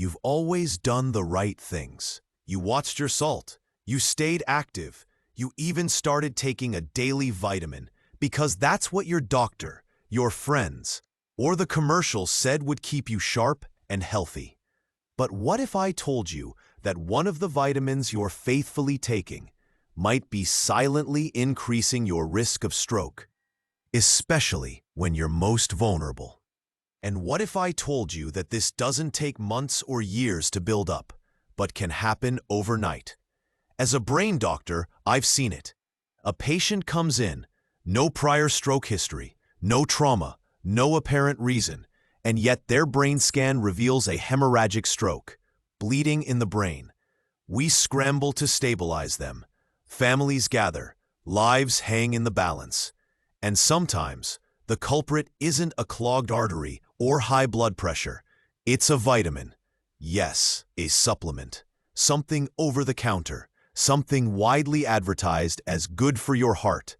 You've always done the right things. You watched your salt. You stayed active. You even started taking a daily vitamin because that's what your doctor, your friends, or the commercials said would keep you sharp and healthy. But what if I told you that one of the vitamins you're faithfully taking might be silently increasing your risk of stroke, especially when you're most vulnerable? And what if I told you that this doesn't take months or years to build up, but can happen overnight? As a brain doctor, I've seen it. A patient comes in, no prior stroke history, no trauma, no apparent reason, and yet their brain scan reveals a hemorrhagic stroke, bleeding in the brain. We scramble to stabilize them. Families gather, lives hang in the balance. And sometimes, the culprit isn't a clogged artery or high blood pressure. It's a vitamin. Yes, a supplement. Something over the counter. Something widely advertised as good for your heart,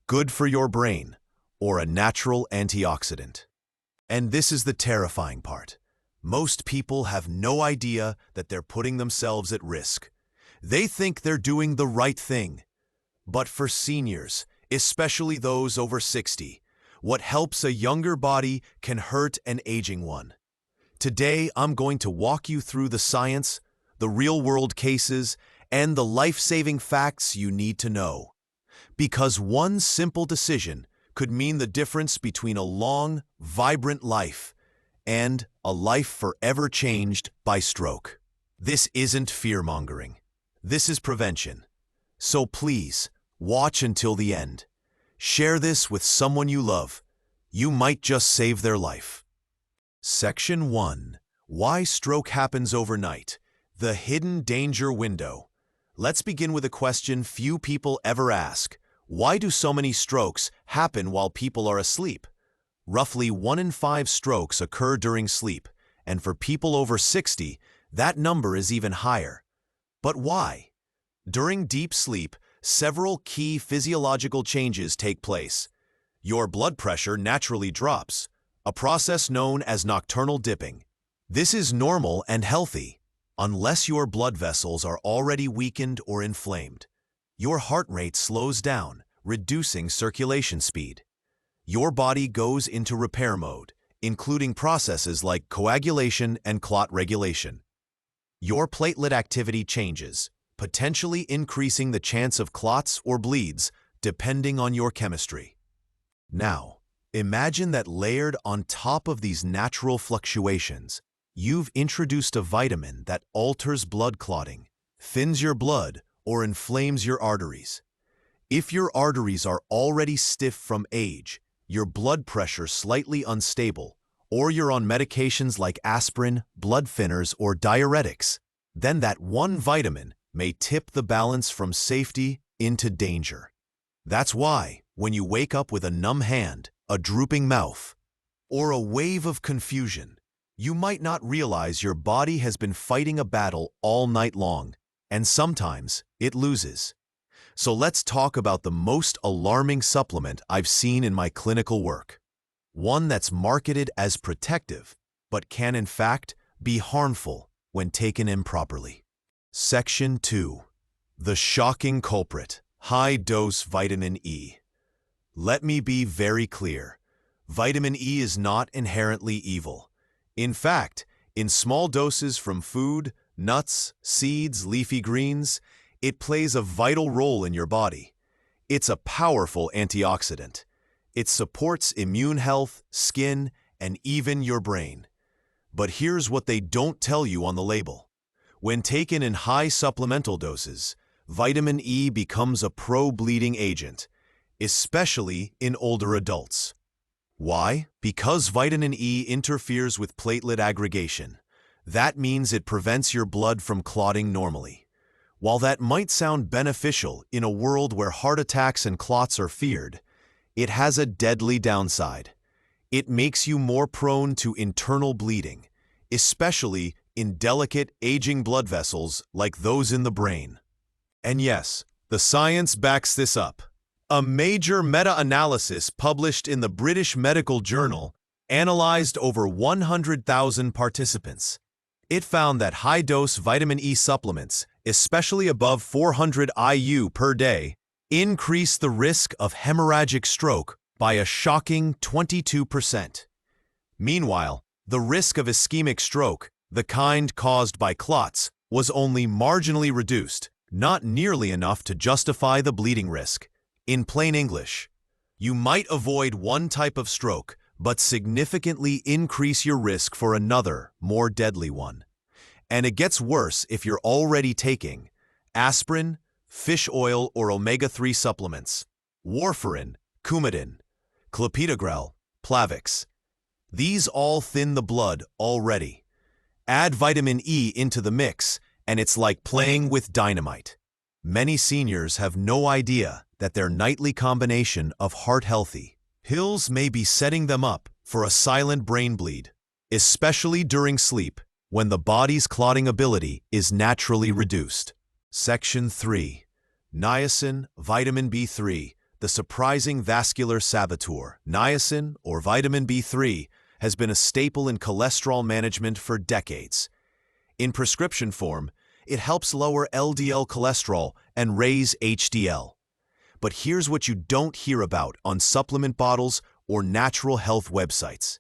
good for your brain, or a natural antioxidant. And this is the terrifying part. Most people have no idea that they're putting themselves at risk. They think they're doing the right thing. But for seniors, especially those over 60, what helps a younger body can hurt an aging one. Today, I'm going to walk you through the science, the real-world cases, and the life-saving facts you need to know. Because one simple decision could mean the difference between a long, vibrant life and a life forever changed by stroke. This isn't fear-mongering. This is prevention. So please, watch until the end. Share this with someone you love. You might just save their life. Section 1. Why stroke happens overnight. The hidden danger window. Let's begin with a question few people ever ask. Why do so many strokes happen while people are asleep? Roughly 1 in 5 strokes occur during sleep, and for people over 60, that number is even higher. But why? During deep sleep, several key physiological changes take place. Your blood pressure naturally drops, a process known as nocturnal dipping. This is normal and healthy, unless your blood vessels are already weakened or inflamed. Your heart rate slows down, reducing circulation speed. Your body goes into repair mode, including processes like coagulation and clot regulation. Your platelet activity changes, potentially increasing the chance of clots or bleeds, depending on your chemistry. Now, imagine that layered on top of these natural fluctuations, you've introduced a vitamin that alters blood clotting, thins your blood, or inflames your arteries. If your arteries are already stiff from age, your blood pressure slightly unstable, or you're on medications like aspirin, blood thinners, or diuretics, then that one vitamin may tip the balance from safety into danger. That's why, when you wake up with a numb hand, a drooping mouth, or a wave of confusion, you might not realize your body has been fighting a battle all night long, and sometimes it loses. So let's talk about the most alarming supplement I've seen in my clinical work. One that's marketed as protective, but can in fact be harmful when taken improperly. Section 2. The shocking culprit, high-dose vitamin E. Let me be very clear. Vitamin E is not inherently evil. In fact, in small doses from food, nuts, seeds, leafy greens, it plays a vital role in your body. It's a powerful antioxidant. It supports immune health, skin, and even your brain. But here's what they don't tell you on the label. When taken in high supplemental doses, vitamin E becomes a pro-bleeding agent, especially in older adults. Why? Because vitamin E interferes with platelet aggregation. That means it prevents your blood from clotting normally. While that might sound beneficial in a world where heart attacks and clots are feared, it has a deadly downside. It makes you more prone to internal bleeding, especially in delicate, aging blood vessels like those in the brain. And yes, the science backs this up. A major meta-analysis published in the British Medical Journal analyzed over 100,000 participants. It found that high-dose vitamin E supplements, especially above 400 IU per day, increase the risk of hemorrhagic stroke by a shocking 22%. Meanwhile, the risk of ischemic stroke, the kind caused by clots, was only marginally reduced, not nearly enough to justify the bleeding risk. In plain English, you might avoid one type of stroke, but significantly increase your risk for another, more deadly one. And it gets worse if you're already taking aspirin, fish oil or omega-3 supplements, warfarin, Coumadin, clopidogrel, Plavix. These all thin the blood already. Add vitamin E into the mix, and it's like playing with dynamite. Many seniors have no idea that their nightly combination of heart-healthy pills may be setting them up for a silent brain bleed, especially during sleep, when the body's clotting ability is naturally reduced. Section 3. Niacin, vitamin B3, the surprising vascular saboteur. Niacin, or vitamin B3, has been a staple in cholesterol management for decades. In prescription form, it helps lower LDL cholesterol and raise HDL. But here's what you don't hear about on supplement bottles or natural health websites.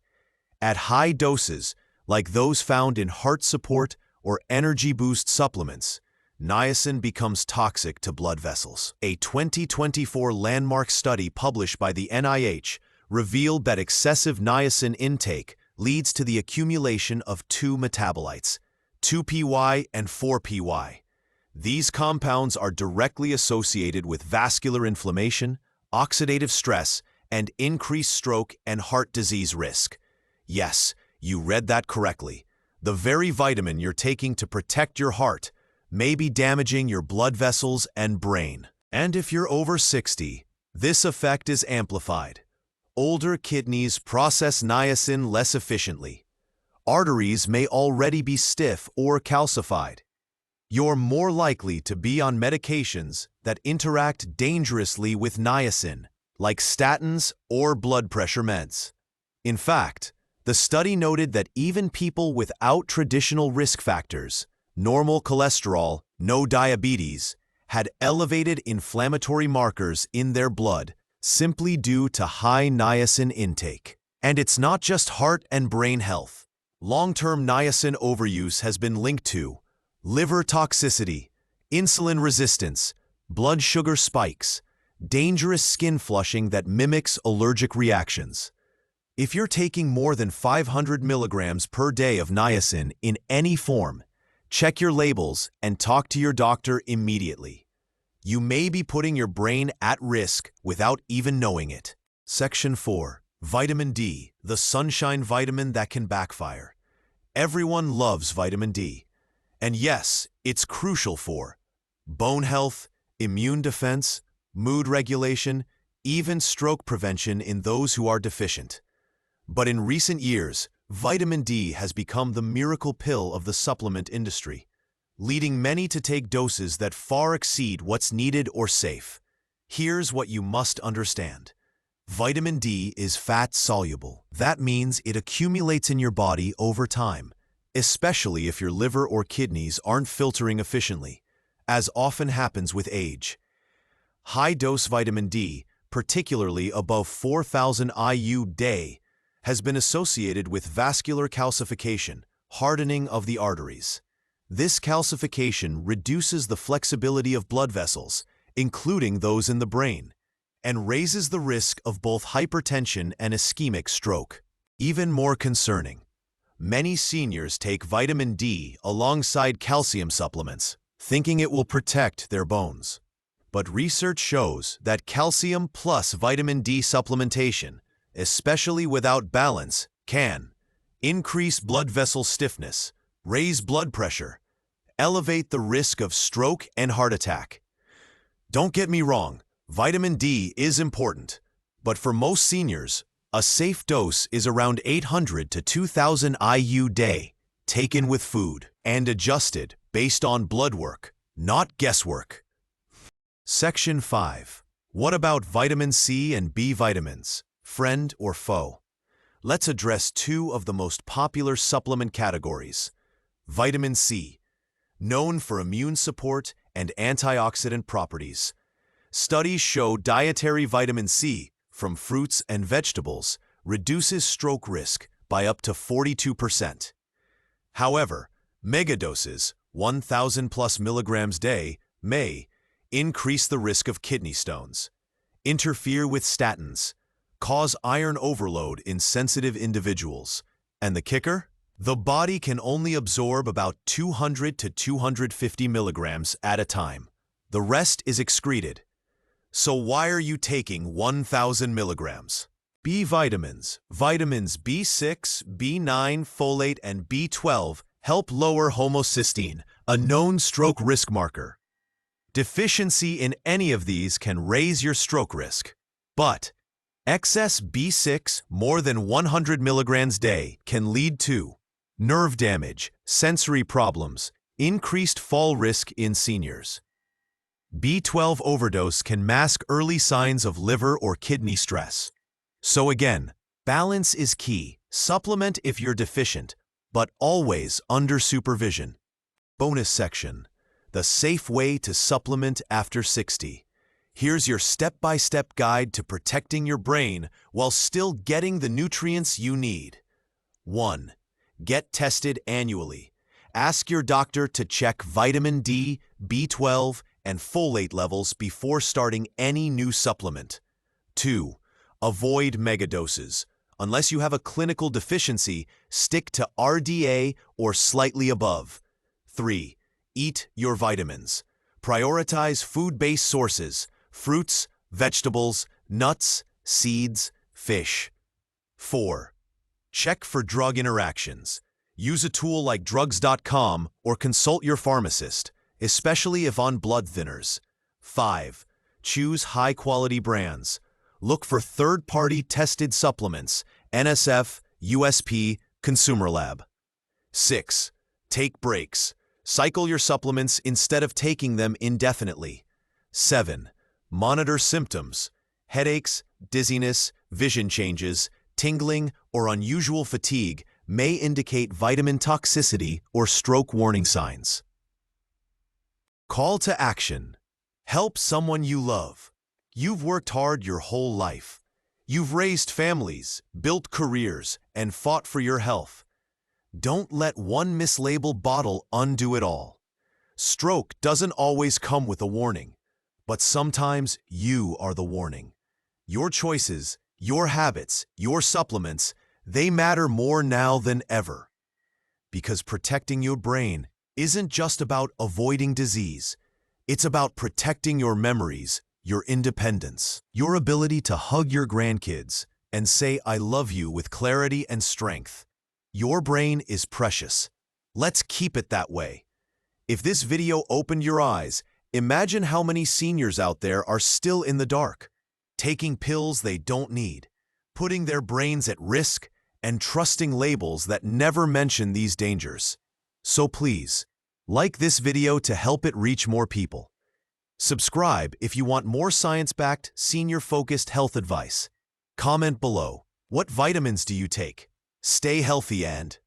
At high doses, like those found in heart support or energy boost supplements, niacin becomes toxic to blood vessels. A 2024 landmark study published by the NIH revealed that excessive niacin intake leads to the accumulation of two metabolites, 2-PY and 4-PY. These compounds are directly associated with vascular inflammation, oxidative stress, and increased stroke and heart disease risk. Yes, you read that correctly. The very vitamin you're taking to protect your heart may be damaging your blood vessels and brain. And if you're over 60, this effect is amplified. Older kidneys process niacin less efficiently. Arteries may already be stiff or calcified. You're more likely to be on medications that interact dangerously with niacin, like statins or blood pressure meds. In fact, the study noted that even people without traditional risk factors, normal cholesterol, no diabetes, had elevated inflammatory markers in their blood simply due to high niacin intake. And it's not just heart and brain health. Long-term niacin overuse has been linked to liver toxicity, insulin resistance, blood sugar spikes, dangerous skin flushing that mimics allergic reactions. If you're taking more than 500 milligrams per day of niacin in any form, check your labels and talk to your doctor immediately. You may be putting your brain at risk without even knowing it. Section 4. Vitamin D, the sunshine vitamin that can backfire. Everyone loves vitamin D. And yes, it's crucial for bone health, immune defense, mood regulation, even stroke prevention in those who are deficient. But in recent years, vitamin D has become the miracle pill of the supplement industry, leading many to take doses that far exceed what's needed or safe. Here's what you must understand. Vitamin D is fat-soluble. That means it accumulates in your body over time, especially if your liver or kidneys aren't filtering efficiently, as often happens with age. High-dose vitamin D, particularly above 4,000 IU/day, has been associated with vascular calcification, hardening of the arteries. This calcification reduces the flexibility of blood vessels, including those in the brain, and raises the risk of both hypertension and ischemic stroke. Even more concerning, many seniors take vitamin D alongside calcium supplements, thinking it will protect their bones. But research shows that calcium plus vitamin D supplementation, especially without balance, can increase blood vessel stiffness, raise blood pressure, elevate the risk of stroke and heart attack. Don't get me wrong, vitamin D is important, but for most seniors, a safe dose is around 800 to 2,000 IU/day, taken with food, and adjusted based on blood work, not guesswork. Section 5. What about vitamin C and B vitamins? Friend or foe? Let's address two of the most popular supplement categories: Vitamin C, known for immune support and antioxidant properties. Studies show dietary vitamin C from fruits and vegetables reduces stroke risk by up to 42%. However, megadoses, 1,000 plus milligrams day, may increase the risk of kidney stones, interfere with statins, cause iron overload in sensitive individuals. And the kicker? The body can only absorb about 200 to 250 milligrams at a time. The rest is excreted. So why are you taking 1,000 milligrams? B vitamins, vitamins B6, B9, folate, and B12 help lower homocysteine, a known stroke risk marker. Deficiency in any of these can raise your stroke risk. But excess B6, more than 100 milligrams a day, can lead to nerve damage, sensory problems, increased fall risk in seniors. B12 overdose can mask early signs of liver or kidney stress. So again, balance is key. Supplement if you're deficient, but always under supervision. Bonus section: the safe way to supplement after 60. Here's your step-by-step guide to protecting your brain while still getting the nutrients you need. 1. Get tested annually. Ask your doctor to check vitamin D, B12, and folate levels before starting any new supplement. 2. Avoid megadoses. Unless you have a clinical deficiency, stick to RDA or slightly above. 3. Eat your vitamins. Prioritize food-based sources: fruits, vegetables, nuts, seeds, fish. 4. Check for drug interactions. Use a tool like drugs.com or consult your pharmacist, especially if on blood thinners. 5. Choose high-quality brands. Look for third-party tested supplements, NSF, USP, Consumer Lab. 6. Take breaks. Cycle your supplements instead of taking them indefinitely. 7. Monitor symptoms. Headaches, dizziness, vision changes, tingling, or unusual fatigue may indicate vitamin toxicity or stroke warning signs. Call to action. Help someone you love. You've worked hard your whole life. You've raised families, built careers, and fought for your health. Don't let one mislabeled bottle undo it all. Stroke doesn't always come with a warning, but sometimes you are the warning. Your choices, your habits, your supplements, they matter more now than ever. Because protecting your brain isn't just about avoiding disease. It's about protecting your memories, your independence, your ability to hug your grandkids and say I love you with clarity and strength. Your brain is precious. Let's keep it that way. If this video opened your eyes, imagine how many seniors out there are still in the dark, taking pills they don't need, putting their brains at risk, and trusting labels that never mention these dangers. So please, like this video to help it reach more people. Subscribe if you want more science-backed, senior-focused health advice. Comment below. What vitamins do you take? Stay healthy and